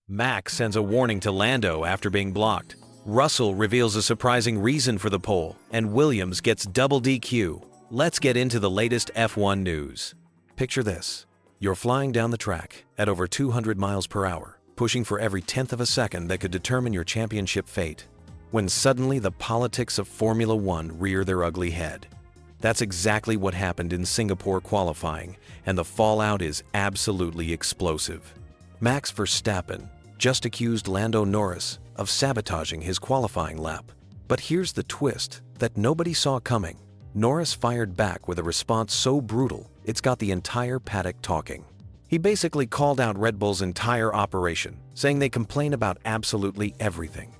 Max sends a warning to Lando after being blocked. Russell reveals a surprising reason for the pole, and Williams gets double DQ. Let's get into the latest F1 news. Picture this. You're flying down the track at over 200 miles per hour, pushing for every tenth of a second that could determine your championship fate, when suddenly the politics of Formula One rear their ugly head. That's exactly what happened in Singapore qualifying, and the fallout is absolutely explosive. Max Verstappen just accused Lando Norris of sabotaging his qualifying lap. But here's the twist that nobody saw coming. Norris fired back with a response so brutal, it's got the entire paddock talking. He basically called out Red Bull's entire operation, saying they complain about absolutely everything.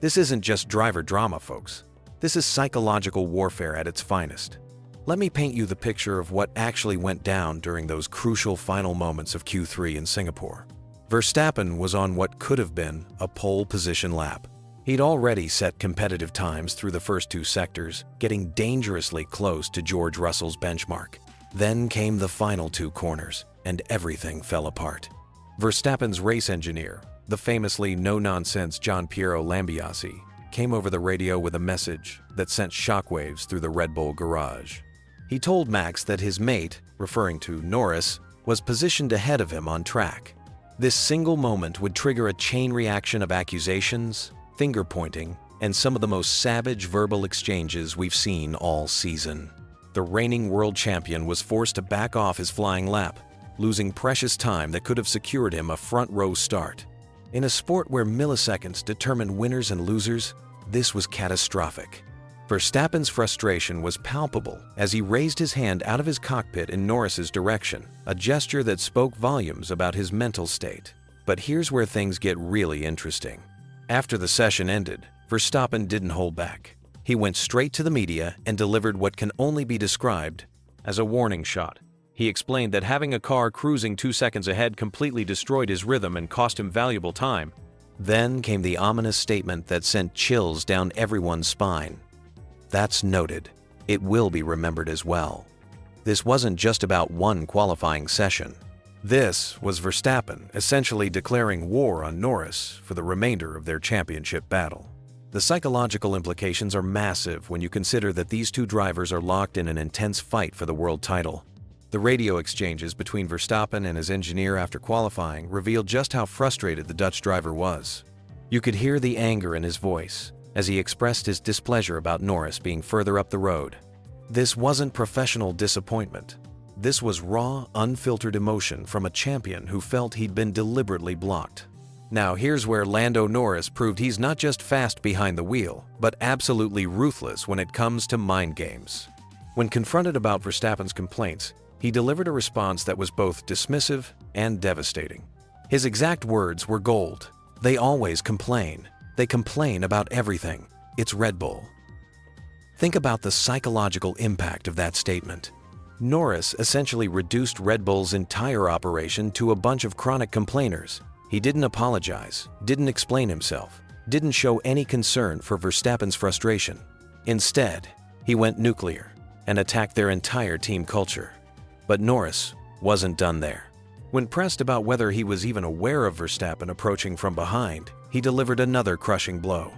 This isn't just driver drama, folks. This is psychological warfare at its finest. Let me paint you the picture of what actually went down during those crucial final moments of Q3 in Singapore. Verstappen was on what could have been a pole position lap. He'd already set competitive times through the first two sectors, getting dangerously close to George Russell's benchmark. Then came the final two corners, and everything fell apart. Verstappen's race engineer, the famously no-nonsense Gianpiero Lambiase, came over the radio with a message that sent shockwaves through the Red Bull garage. He told Max that his mate, referring to Norris, was positioned ahead of him on track. This single moment would trigger a chain reaction of accusations, finger-pointing, and some of the most savage verbal exchanges we've seen all season. The reigning world champion was forced to back off his flying lap, losing precious time that could have secured him a front-row start. In a sport where milliseconds determine winners and losers, this was catastrophic. Verstappen's frustration was palpable as he raised his hand out of his cockpit in Norris's direction, a gesture that spoke volumes about his mental state. But here's where things get really interesting. After the session ended, Verstappen didn't hold back. He went straight to the media and delivered what can only be described as a warning shot. He explained that having a car cruising 2 seconds ahead completely destroyed his rhythm and cost him valuable time. Then came the ominous statement that sent chills down everyone's spine. That's noted. It will be remembered as well. This wasn't just about one qualifying session. This was Verstappen essentially declaring war on Norris for the remainder of their championship battle. The psychological implications are massive when you consider that these two drivers are locked in an intense fight for the world title. The radio exchanges between Verstappen and his engineer after qualifying revealed just how frustrated the Dutch driver was. You could hear the anger in his voice as he expressed his displeasure about Norris being further up the road. This wasn't professional disappointment. This was raw, unfiltered emotion from a champion who felt he'd been deliberately blocked. Now here's where Lando Norris proved he's not just fast behind the wheel, but absolutely ruthless when it comes to mind games. When confronted about Verstappen's complaints, he delivered a response that was both dismissive and devastating. His exact words were gold. "They always complain. They complain about everything. It's Red Bull." Think about the psychological impact of that statement. Norris essentially reduced Red Bull's entire operation to a bunch of chronic complainers. He didn't apologize, didn't explain himself, didn't show any concern for Verstappen's frustration. Instead, he went nuclear and attacked their entire team culture. But Norris wasn't done there. When pressed about whether he was even aware of Verstappen approaching from behind, he delivered another crushing blow.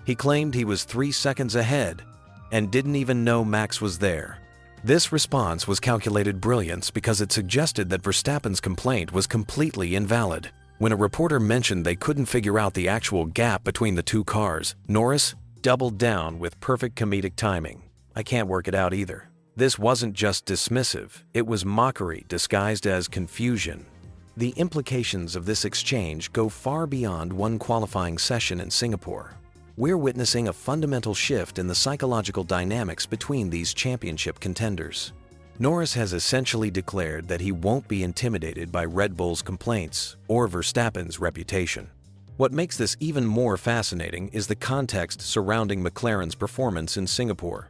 He claimed he was 3 seconds ahead and didn't even know Max was there. This response was calculated brilliance because it suggested that Verstappen's complaint was completely invalid. When a reporter mentioned they couldn't figure out the actual gap between the two cars, Norris doubled down with perfect comedic timing. "I can't work it out either." This wasn't just dismissive, it was mockery disguised as confusion. The implications of this exchange go far beyond one qualifying session in Singapore. We're witnessing a fundamental shift in the psychological dynamics between these championship contenders. Norris has essentially declared that he won't be intimidated by Red Bull's complaints or Verstappen's reputation. What makes this even more fascinating is the context surrounding McLaren's performance in Singapore.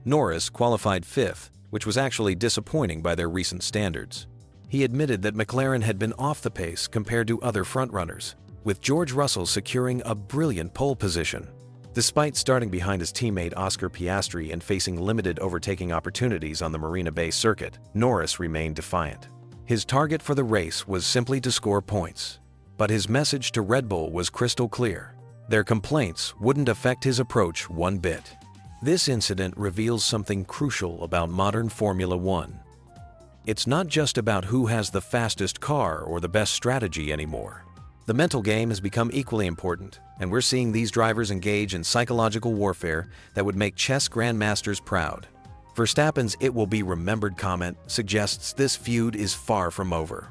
Norris qualified 5th, which was actually disappointing by their recent standards. He admitted that McLaren had been off the pace compared to other frontrunners, with George Russell securing a brilliant pole position. Despite starting behind his teammate Oscar Piastri and facing limited overtaking opportunities on the Marina Bay circuit, Norris remained defiant. His target for the race was simply to score points. but his message to Red Bull was crystal clear. Their complaints wouldn't affect his approach one bit. This incident reveals something crucial about modern Formula One. It's not just about who has the fastest car or the best strategy anymore. The mental game has become equally important, and we're seeing these drivers engage in psychological warfare that would make chess grandmasters proud. Verstappen's "it will be remembered" comment suggests this feud is far from over.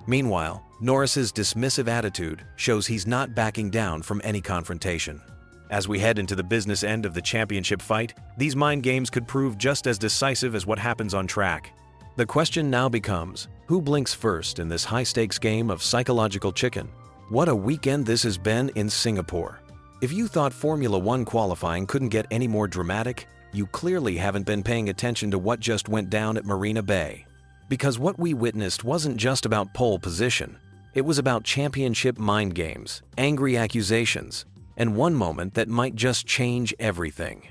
Meanwhile, Norris's dismissive attitude shows he's not backing down from any confrontation. As we head into the business end of the championship fight, these mind games could prove just as decisive as what happens on track. The question now becomes, who blinks first in this high-stakes game of psychological chicken? What a weekend this has been in Singapore. If you thought Formula One qualifying couldn't get any more dramatic, you clearly haven't been paying attention to what just went down at Marina Bay. Because what we witnessed wasn't just about pole position. It was about championship mind games, angry accusations, and one moment that might just change everything.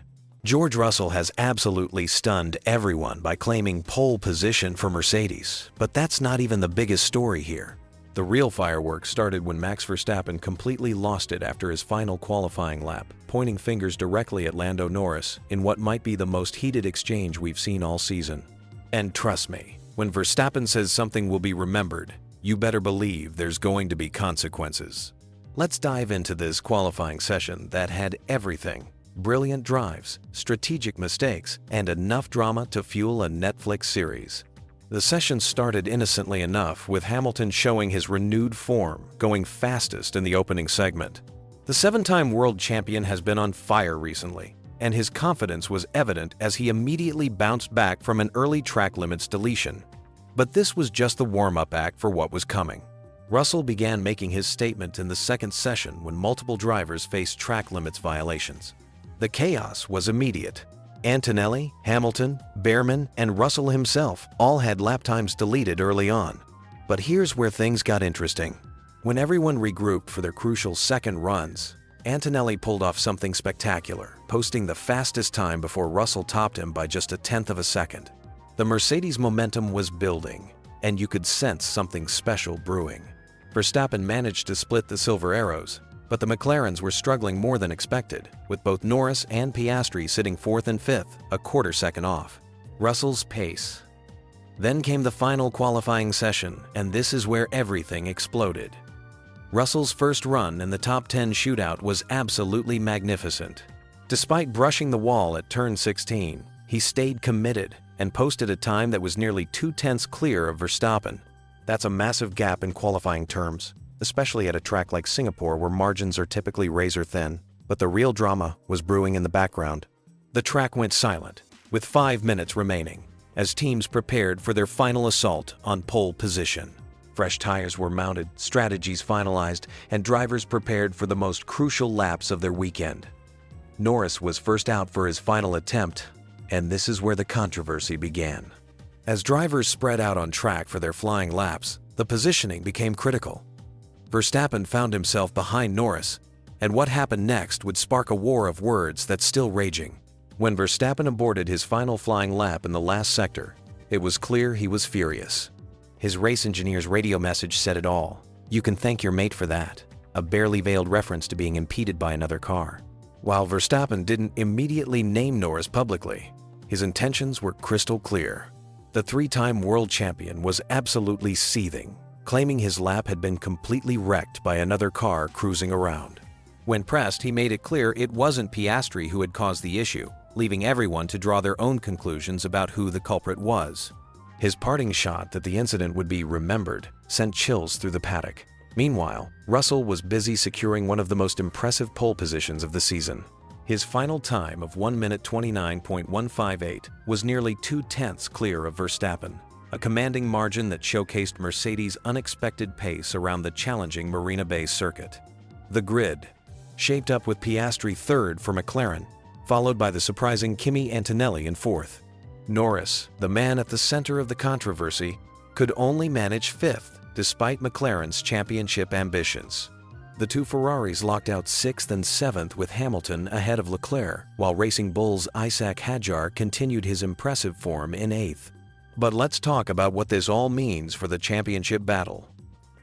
George Russell has absolutely stunned everyone by claiming pole position for Mercedes, but that's not even the biggest story here. The real fireworks started when Max Verstappen completely lost it after his final qualifying lap, pointing fingers directly at Lando Norris in what might be the most heated exchange we've seen all season. And trust me, when Verstappen says something will be remembered, you better believe there's going to be consequences. Let's dive into this qualifying session that had everything: brilliant drives, strategic mistakes, and enough drama to fuel a Netflix series. The session started innocently enough, with Hamilton showing his renewed form, going fastest in the opening segment. The seven-time world champion has been on fire recently, and his confidence was evident as he immediately bounced back from an early track limits deletion. But this was just the warm-up act for what was coming. Russell began making his statement in the second session when multiple drivers faced track limits violations. The chaos was immediate. Antonelli, Hamilton, Behrman, and Russell himself all had lap times deleted early on. But here's where things got interesting. When everyone regrouped for their crucial second runs, Antonelli pulled off something spectacular, posting the fastest time before Russell topped him by just a tenth of a second. The Mercedes momentum was building, and you could sense something special brewing. Verstappen managed to split the silver arrows, but the McLarens were struggling more than expected, with both Norris and Piastri sitting fourth and fifth, a quarter second off. Russell's pace. Then came the final qualifying session, and this is where everything exploded. Russell's first run in the top 10 shootout was absolutely magnificent. Despite brushing the wall at turn 16, he stayed committed and posted a time that was nearly 2/10 clear of Verstappen. That's a massive gap in qualifying terms, especially at a track like Singapore where margins are typically razor thin. But the real drama was brewing in the background. The track went silent, with 5 minutes remaining, as teams prepared for their final assault on pole position. Fresh tires were mounted, strategies finalized, and drivers prepared for the most crucial laps of their weekend. Norris was first out for his final attempt, and this is where the controversy began. As drivers spread out on track for their flying laps, the positioning became critical. Verstappen found himself behind Norris, and what happened next would spark a war of words that's still raging. When Verstappen aborted his final flying lap in the last sector, it was clear he was furious. His race engineer's radio message said it all. "You can thank your mate for that," a barely veiled reference to being impeded by another car. While Verstappen didn't immediately name Norris publicly, his intentions were crystal clear. The three-time world champion was absolutely seething, claiming his lap had been completely wrecked by another car cruising around. When pressed, he made it clear it wasn't Piastri who had caused the issue, leaving everyone to draw their own conclusions about who the culprit was. His parting shot that the incident would be remembered sent chills through the paddock. Meanwhile, Russell was busy securing one of the most impressive pole positions of the season. His final time of 1 minute 29.158 was nearly 2/10 clear of Verstappen, a commanding margin that showcased Mercedes' unexpected pace around the challenging Marina Bay circuit. The grid, shaped up with Piastri third for McLaren, followed by the surprising Kimi Antonelli in fourth. Norris, the man at the center of the controversy, could only manage fifth despite McLaren's championship ambitions. The two Ferraris locked out 6th and 7th with Hamilton ahead of Leclerc, while Racing Bull's Isaac Hadjar continued his impressive form in 8th. But let's talk about what this all means for the championship battle.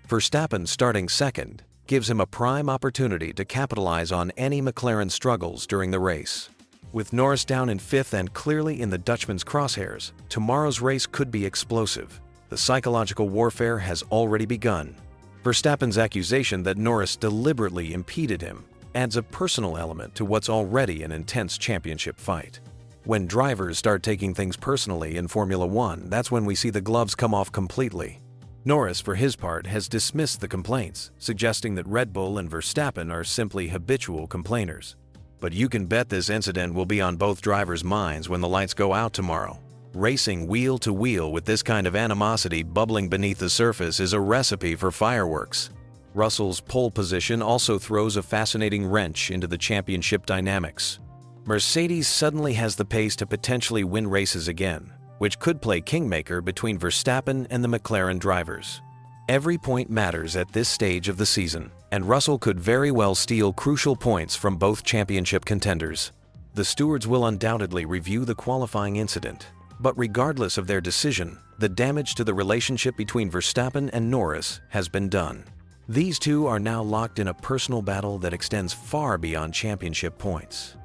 Verstappen starting second gives him a prime opportunity to capitalize on any McLaren struggles during the race. With Norris down in fifth and clearly in the Dutchman's crosshairs, tomorrow's race could be explosive. The psychological warfare has already begun. Verstappen's accusation that Norris deliberately impeded him adds a personal element to what's already an intense championship fight. When drivers start taking things personally in Formula One, that's when we see the gloves come off completely. Norris, for his part, has dismissed the complaints, suggesting that Red Bull and Verstappen are simply habitual complainers. But you can bet this incident will be on both drivers' minds when the lights go out tomorrow. Racing wheel to wheel with this kind of animosity bubbling beneath the surface is a recipe for fireworks. Russell's pole position also throws a fascinating wrench into the championship dynamics. Mercedes suddenly has the pace to potentially win races again, which could play kingmaker between Verstappen and the McLaren drivers. Every point matters at this stage of the season, and Russell could very well steal crucial points from both championship contenders. The stewards will undoubtedly review the qualifying incident, but regardless of their decision, the damage to the relationship between Verstappen and Norris has been done. These two are now locked in a personal battle that extends far beyond championship points.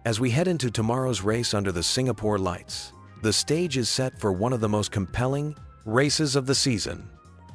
As we head into tomorrow's race under the Singapore lights, the stage is set for one of the most compelling races of the season.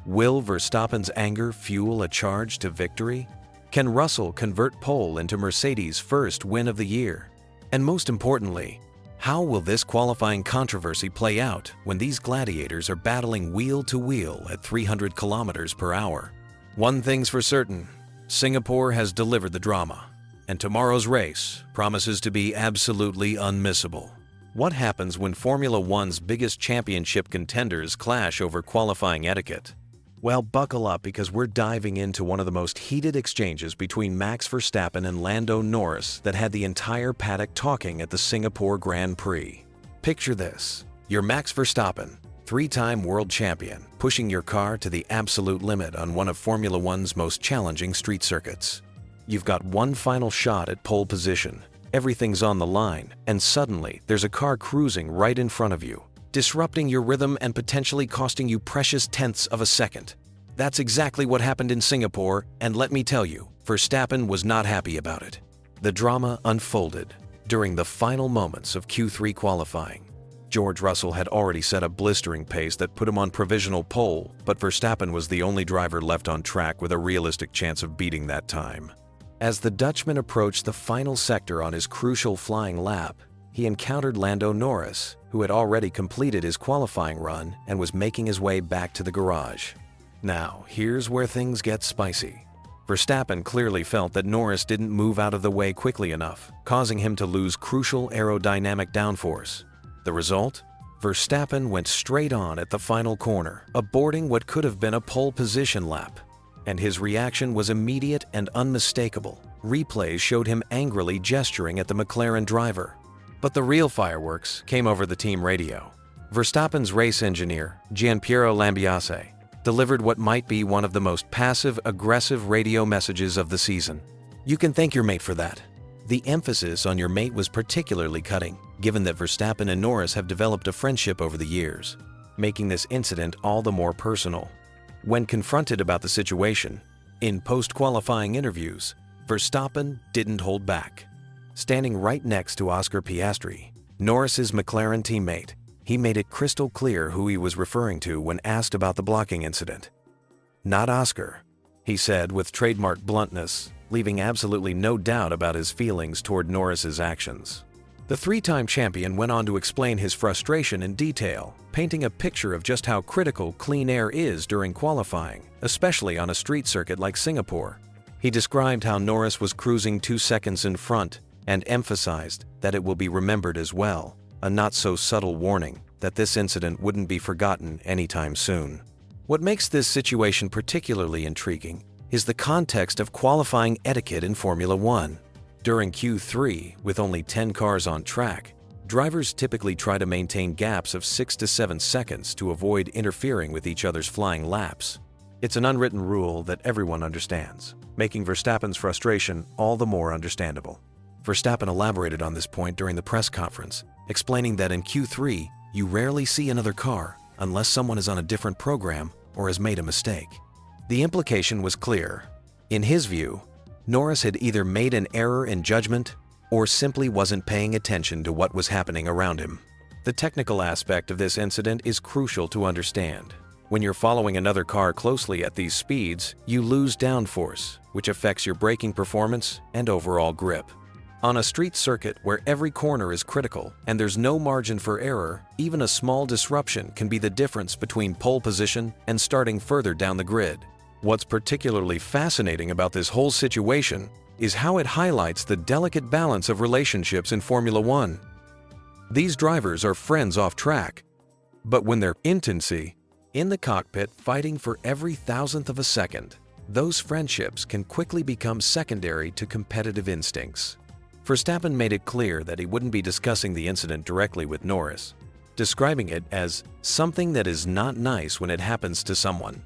Will Verstappen's anger fuel a charge to victory? Can Russell convert pole into Mercedes' first win of the year? And most importantly, how will this qualifying controversy play out when these gladiators are battling wheel to wheel at 300 kilometers per hour? One thing's for certain, Singapore has delivered the drama, and tomorrow's race promises to be absolutely unmissable. What happens when Formula One's biggest championship contenders clash over qualifying etiquette? Well, buckle up because we're diving into one of the most heated exchanges between Max Verstappen and Lando Norris that had the entire paddock talking at the Singapore Grand Prix. Picture this: you're Max Verstappen, three-time world champion, pushing your car to the absolute limit on one of Formula One's most challenging street circuits. You've got one final shot at pole position. Everything's on the line, and suddenly there's a car cruising right in front of you, disrupting your rhythm and potentially costing you precious tenths of a second. That's exactly what happened in Singapore, and let me tell you, Verstappen was not happy about it. The drama unfolded during the final moments of Q3 qualifying. George Russell had already set a blistering pace that put him on provisional pole, but Verstappen was the only driver left on track with a realistic chance of beating that time. As the Dutchman approached the final sector on his crucial flying lap, he encountered Lando Norris, who had already completed his qualifying run and was making his way back to the garage. Now, here's where things get spicy. Verstappen clearly felt that Norris didn't move out of the way quickly enough, causing him to lose crucial aerodynamic downforce. The result? Verstappen went straight on at the final corner, aborting what could have been a pole position lap. And his reaction was immediate and unmistakable. Replays showed him angrily gesturing at the McLaren driver. But the real fireworks came over the team radio. Verstappen's race engineer, Gianpiero Lambiase, delivered what might be one of the most passive-aggressive radio messages of the season. You can thank your mate for that. The emphasis on your mate was particularly cutting, given that Verstappen and Norris have developed a friendship over the years, making this incident all the more personal. When confronted about the situation, in post-qualifying interviews, Verstappen didn't hold back. Standing right next to Oscar Piastri, Norris's McLaren teammate, he made it crystal clear who he was referring to when asked about the blocking incident. "Not Oscar," he said with trademark bluntness, leaving absolutely no doubt about his feelings toward Norris's actions. The three-time champion went on to explain his frustration in detail, painting a picture of just how critical clean air is during qualifying, especially on a street circuit like Singapore. He described how Norris was cruising 2 seconds in front and emphasized that it will be remembered as well, a not-so-subtle warning that this incident wouldn't be forgotten anytime soon. What makes this situation particularly intriguing is the context of qualifying etiquette in Formula One. During Q3, with only 10 cars on track, drivers typically try to maintain gaps of 6 to 7 seconds to avoid interfering with each other's flying laps. It's an unwritten rule that everyone understands, making Verstappen's frustration all the more understandable. Verstappen elaborated on this point during the press conference, explaining that in Q3, you rarely see another car unless someone is on a different program or has made a mistake. The implication was clear. In his view, Norris had either made an error in judgment or simply wasn't paying attention to what was happening around him. The technical aspect of this incident is crucial to understand. When you're following another car closely at these speeds, you lose downforce, which affects your braking performance and overall grip. On a street circuit where every corner is critical and there's no margin for error, even a small disruption can be the difference between pole position and starting further down the grid. What's particularly fascinating about this whole situation is how it highlights the delicate balance of relationships in Formula One. These drivers are friends off track, but when they're intimacy, in the cockpit fighting for every thousandth of a second, those friendships can quickly become secondary to competitive instincts. Verstappen made it clear that he wouldn't be discussing the incident directly with Norris, describing it as something that is not nice when it happens to someone.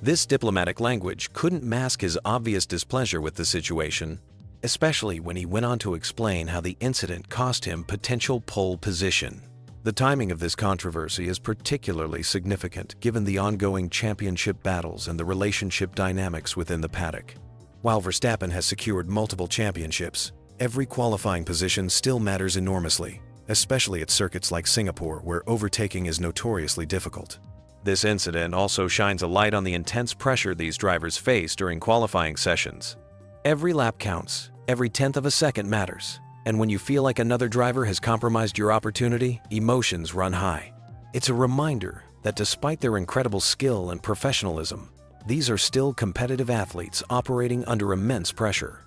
This diplomatic language couldn't mask his obvious displeasure with the situation, especially when he went on to explain how the incident cost him potential pole position. The timing of this controversy is particularly significant given the ongoing championship battles and the relationship dynamics within the paddock. While Verstappen has secured multiple championships, every qualifying position still matters enormously, especially at circuits like Singapore where overtaking is notoriously difficult. This incident also shines a light on the intense pressure these drivers face during qualifying sessions. Every lap counts, every tenth of a second matters, and when you feel like another driver has compromised your opportunity, emotions run high. It's a reminder that despite their incredible skill and professionalism, these are still competitive athletes operating under immense pressure.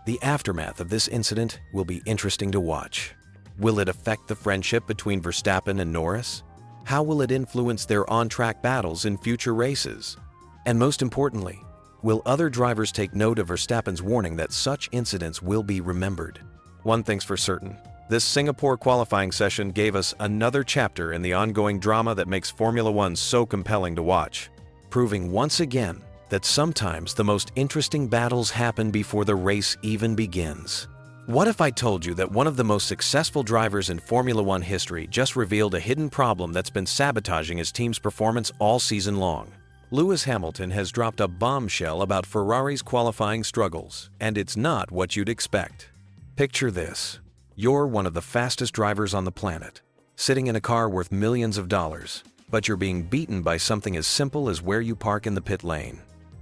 The aftermath of this incident will be interesting to watch. Will it affect the friendship between Verstappen and Norris? How will it influence their on-track battles in future races? And most importantly, will other drivers take note of Verstappen's warning that such incidents will be remembered? One thing's for certain, this Singapore qualifying session gave us another chapter in the ongoing drama that makes Formula One so compelling to watch, proving once again that sometimes the most interesting battles happen before the race even begins. What if I told you that one of the most successful drivers in Formula One history just revealed a hidden problem that's been sabotaging his team's performance all season long? Lewis Hamilton has dropped a bombshell about Ferrari's qualifying struggles, and it's not what you'd expect. Picture this. You're one of the fastest drivers on the planet, sitting in a car worth millions of dollars, but you're being beaten by something as simple as where you park in the pit lane.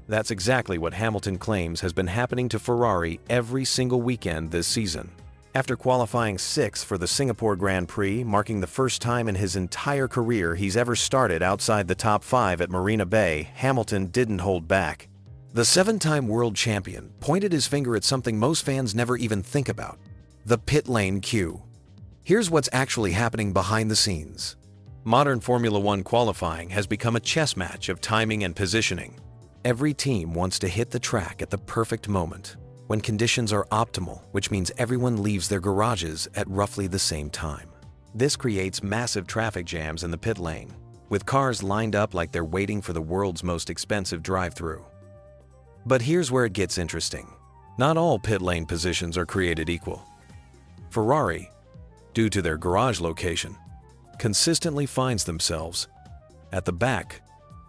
That's exactly what Hamilton claims has been happening to Ferrari every single weekend this season. After qualifying 6th for the Singapore Grand Prix, marking the first time in his entire career he's ever started outside the top 5 at Marina Bay, Hamilton didn't hold back. The 7-time world champion pointed his finger at something most fans never even think about: the pit lane queue. Here's what's actually happening behind the scenes. Modern Formula One qualifying has become a chess match of timing and positioning. Every team wants to hit the track at the perfect moment, when conditions are optimal, which means everyone leaves their garages at roughly the same time. This creates massive traffic jams in the pit lane, with cars lined up like they're waiting for the world's most expensive drive-through. But here's where it gets interesting. Not all pit lane positions are created equal. Ferrari, due to their garage location, consistently finds themselves at the back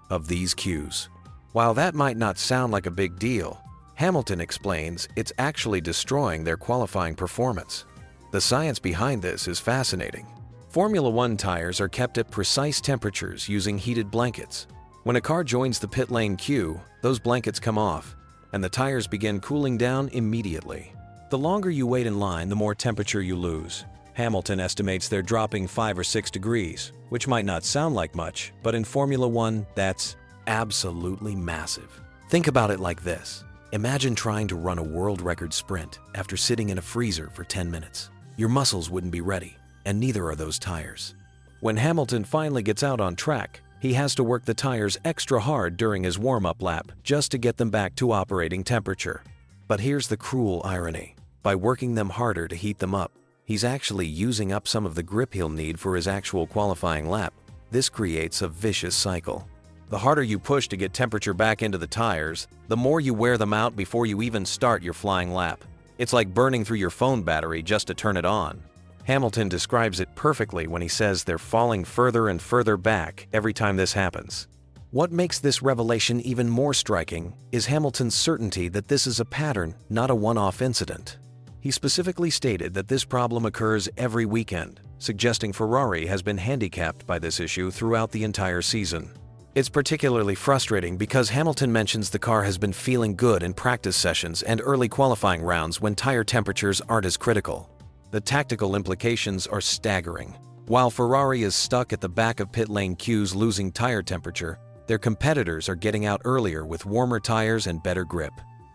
of these queues. While that might not sound like a big deal, Hamilton explains it's actually destroying their qualifying performance. The science behind this is fascinating. Formula One tires are kept at precise temperatures using heated blankets. When a car joins the pit lane queue, those blankets come off, and the tires begin cooling down immediately. The longer you wait in line, the more temperature you lose. Hamilton estimates they're dropping 5 or 6 degrees, which might not sound like much, but in Formula One, that's absolutely massive. Think about it like this. Imagine trying to run a world record sprint after sitting in a freezer for 10 minutes. Your muscles wouldn't be ready, and neither are those tires. When Hamilton finally gets out on track, he has to work the tires extra hard during his warm-up lap just to get them back to operating temperature. But here's the cruel irony. By working them harder to heat them up, he's actually using up some of the grip he'll need for his actual qualifying lap. This creates a vicious cycle. The harder you push to get temperature back into the tires, the more you wear them out before you even start your flying lap. It's like burning through your phone battery just to turn it on. Hamilton describes it perfectly when he says they're falling further and further back every time this happens. What makes this revelation even more striking is Hamilton's certainty that this is a pattern, not a one-off incident. He specifically stated that this problem occurs every weekend, suggesting Ferrari has been handicapped by this issue throughout the entire season. It's particularly frustrating because Hamilton mentions the car has been feeling good in practice sessions and early qualifying rounds when tire temperatures aren't as critical. The tactical implications are staggering. While Ferrari is stuck at the back of pit lane queues losing tire temperature, their competitors are getting out earlier with warmer tires and better grip.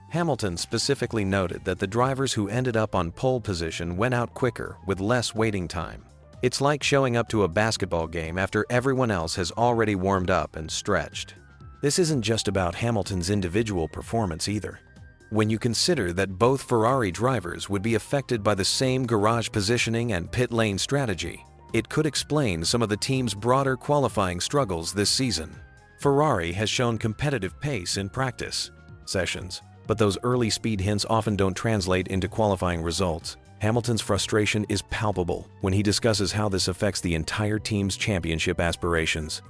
Hamilton specifically noted that the drivers who ended up on pole position went out quicker with less waiting time. It's like showing up to a basketball game after everyone else has already warmed up and stretched. This isn't just about Hamilton's individual performance either. When you consider that both Ferrari drivers would be affected by the same garage positioning and pit lane strategy, it could explain some of the team's broader qualifying struggles this season. Ferrari has shown competitive pace in practice sessions, but those early speed hints often don't translate into qualifying results. Hamilton's frustration is palpable when he discusses how this affects the entire team's championship aspirations.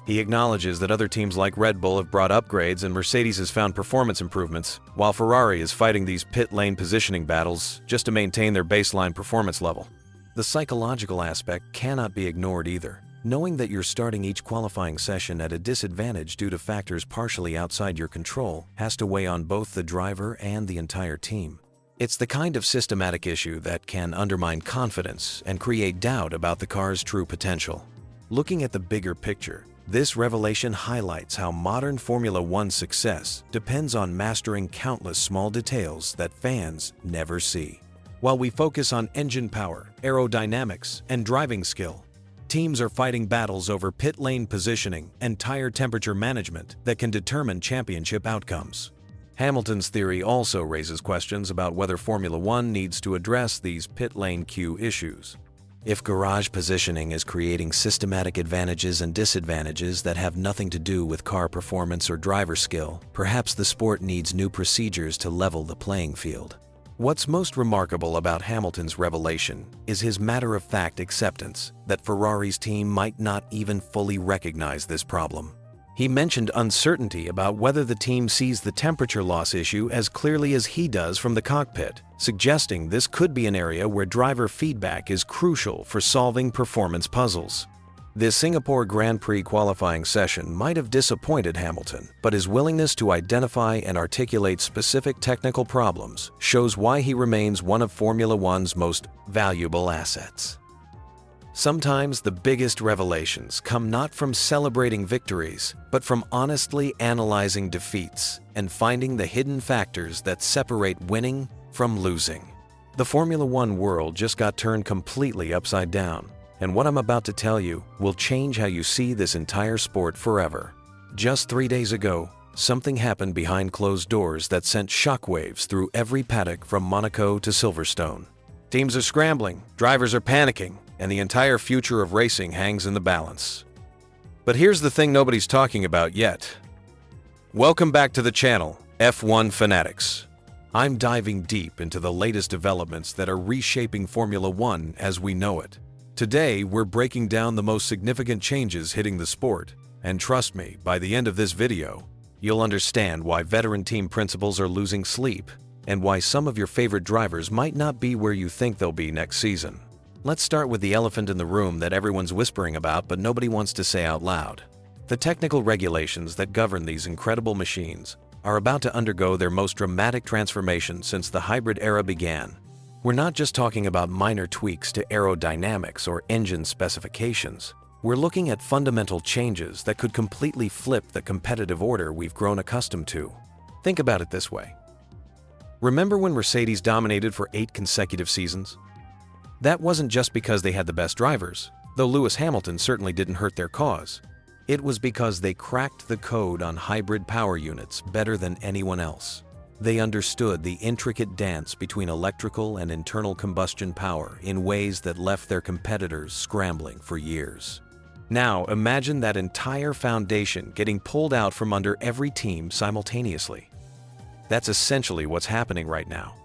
He acknowledges that other teams like Red Bull have brought upgrades and Mercedes has found performance improvements, while Ferrari is fighting these pit lane positioning battles just to maintain their baseline performance level. The psychological aspect cannot be ignored either. Knowing that you're starting each qualifying session at a disadvantage due to factors partially outside your control has to weigh on both the driver and the entire team. It's the kind of systematic issue that can undermine confidence and create doubt about the car's true potential. Looking at the bigger picture, this revelation highlights how modern Formula One's success depends on mastering countless small details that fans never see. While we focus on engine power, aerodynamics, and driving skill, teams are fighting battles over pit lane positioning and tire temperature management that can determine championship outcomes. Hamilton's theory also raises questions about whether Formula One needs to address these pit lane queue issues. If garage positioning is creating systematic advantages and disadvantages that have nothing to do with car performance or driver skill, perhaps the sport needs new procedures to level the playing field. What's most remarkable about Hamilton's revelation is his matter-of-fact acceptance that Ferrari's team might not even fully recognize this problem. He mentioned uncertainty about whether the team sees the temperature loss issue as clearly as he does from the cockpit, suggesting this could be an area where driver feedback is crucial for solving performance puzzles. This Singapore Grand Prix qualifying session might have disappointed Hamilton, but his willingness to identify and articulate specific technical problems shows why he remains one of Formula One's most valuable assets. Sometimes the biggest revelations come not from celebrating victories, but from honestly analyzing defeats and finding the hidden factors that separate winning from losing. The Formula One world just got turned completely upside down, and what I'm about to tell you will change how you see this entire sport forever. Just 3 days ago, something happened behind closed doors that sent shockwaves through every paddock from Monaco to Silverstone. Teams are scrambling, drivers are panicking, and the entire future of racing hangs in the balance. But here's the thing nobody's talking about yet. Welcome back to the channel, F1 Fanatics. I'm diving deep into the latest developments that are reshaping Formula One as we know it. Today, we're breaking down the most significant changes hitting the sport, and trust me, by the end of this video, you'll understand why veteran team principals are losing sleep, and why some of your favorite drivers might not be where you think they'll be next season. Let's start with the elephant in the room that everyone's whispering about but nobody wants to say out loud. The technical regulations that govern these incredible machines are about to undergo their most dramatic transformation since the hybrid era began. We're not just talking about minor tweaks to aerodynamics or engine specifications. We're looking at fundamental changes that could completely flip the competitive order we've grown accustomed to. Think about it this way. Remember when Mercedes dominated for 8 consecutive seasons? That wasn't just because they had the best drivers, though Lewis Hamilton certainly didn't hurt their cause. It was because they cracked the code on hybrid power units better than anyone else. They understood the intricate dance between electrical and internal combustion power in ways that left their competitors scrambling for years. Now imagine that entire foundation getting pulled out from under every team simultaneously. That's essentially what's happening right now.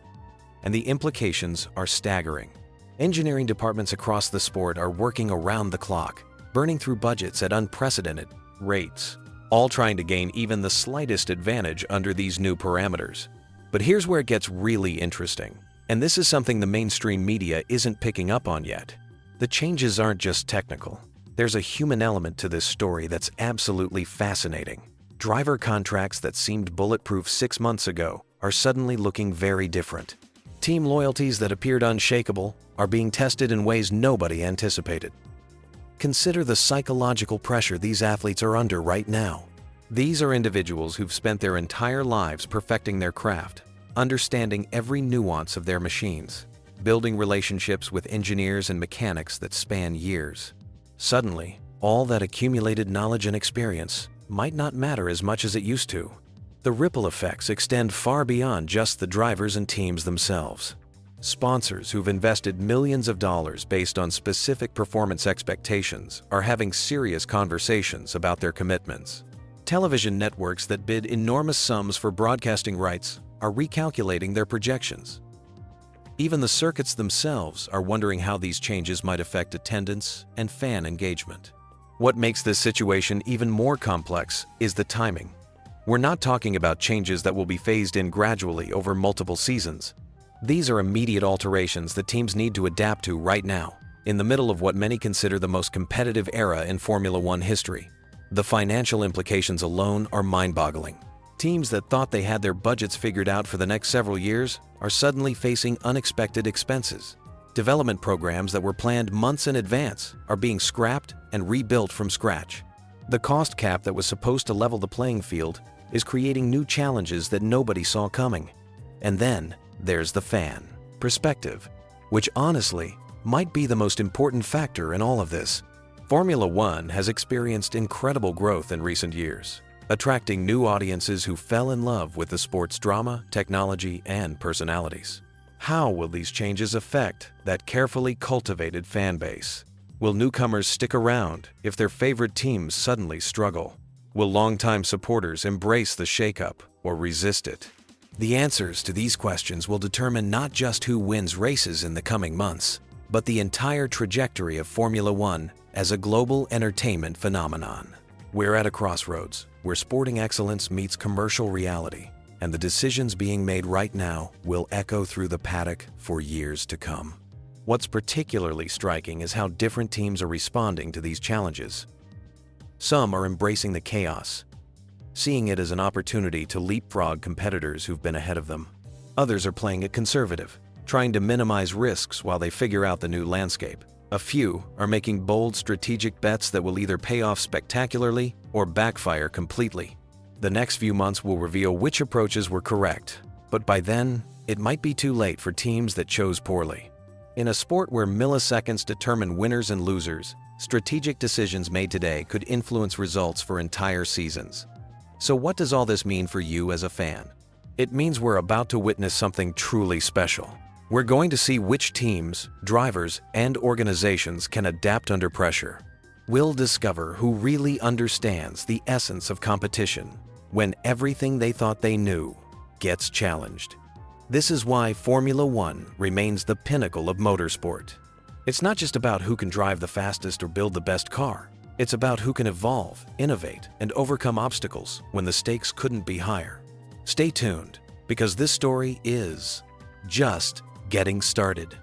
And the implications are staggering. Engineering departments across the sport are working around the clock, burning through budgets at unprecedented rates. all trying to gain even the slightest advantage under these new parameters. But here's where it gets really interesting, and this is something the mainstream media isn't picking up on yet. The changes aren't just technical. There's a human element to this story that's absolutely fascinating. Driver contracts that seemed bulletproof 6 months ago are suddenly looking very different. Team loyalties that appeared unshakable are being tested in ways nobody anticipated. Consider the psychological pressure these athletes are under right now. These are individuals who've spent their entire lives perfecting their craft, understanding every nuance of their machines, building relationships with engineers and mechanics that span years. Suddenly, all that accumulated knowledge and experience might not matter as much as it used to. The ripple effects extend far beyond just the drivers and teams themselves. Sponsors who've invested millions of dollars based on specific performance expectations are having serious conversations about their commitments. Television networks that bid enormous sums for broadcasting rights are recalculating their projections. Even the circuits themselves are wondering how these changes might affect attendance and fan engagement. What makes this situation even more complex is the timing. We're not talking about changes that will be phased in gradually over multiple seasons. These are immediate alterations that teams need to adapt to right now, in the middle of what many consider the most competitive era in Formula One history. The financial implications alone are mind-boggling. Teams that thought they had their budgets figured out for the next several years are suddenly facing unexpected expenses. Development programs that were planned months in advance are being scrapped and rebuilt from scratch. The cost cap that was supposed to level the playing field is creating new challenges that nobody saw coming. And then there's the fan perspective, which honestly might be the most important factor in all of this. Formula One has experienced incredible growth in recent years, attracting new audiences who fell in love with the sport's drama, technology, and personalities. How will these changes affect that carefully cultivated fan base? Will newcomers stick around if their favorite teams suddenly struggle? Will longtime supporters embrace the shakeup or resist it? The answers to these questions will determine not just who wins races in the coming months, but the entire trajectory of Formula One as a global entertainment phenomenon. We're at a crossroads where sporting excellence meets commercial reality, and the decisions being made right now will echo through the paddock for years to come. What's particularly striking is how different teams are responding to these challenges. Some are embracing the chaos, seeing it as an opportunity to leapfrog competitors who've been ahead of them. Others are playing it conservative, trying to minimize risks while they figure out the new landscape. A few are making bold strategic bets that will either pay off spectacularly or backfire completely. The next few months will reveal which approaches were correct, but by then, it might be too late for teams that chose poorly. In a sport where milliseconds determine winners and losers, strategic decisions made today could influence results for entire seasons. So what does all this mean for you as a fan? It means we're about to witness something truly special. We're going to see which teams, drivers, and organizations can adapt under pressure. We'll discover who really understands the essence of competition when everything they thought they knew gets challenged. This is why Formula One remains the pinnacle of motorsport. It's not just about who can drive the fastest or build the best car. It's about who can evolve, innovate, and overcome obstacles when the stakes couldn't be higher. Stay tuned, because this story is just getting started.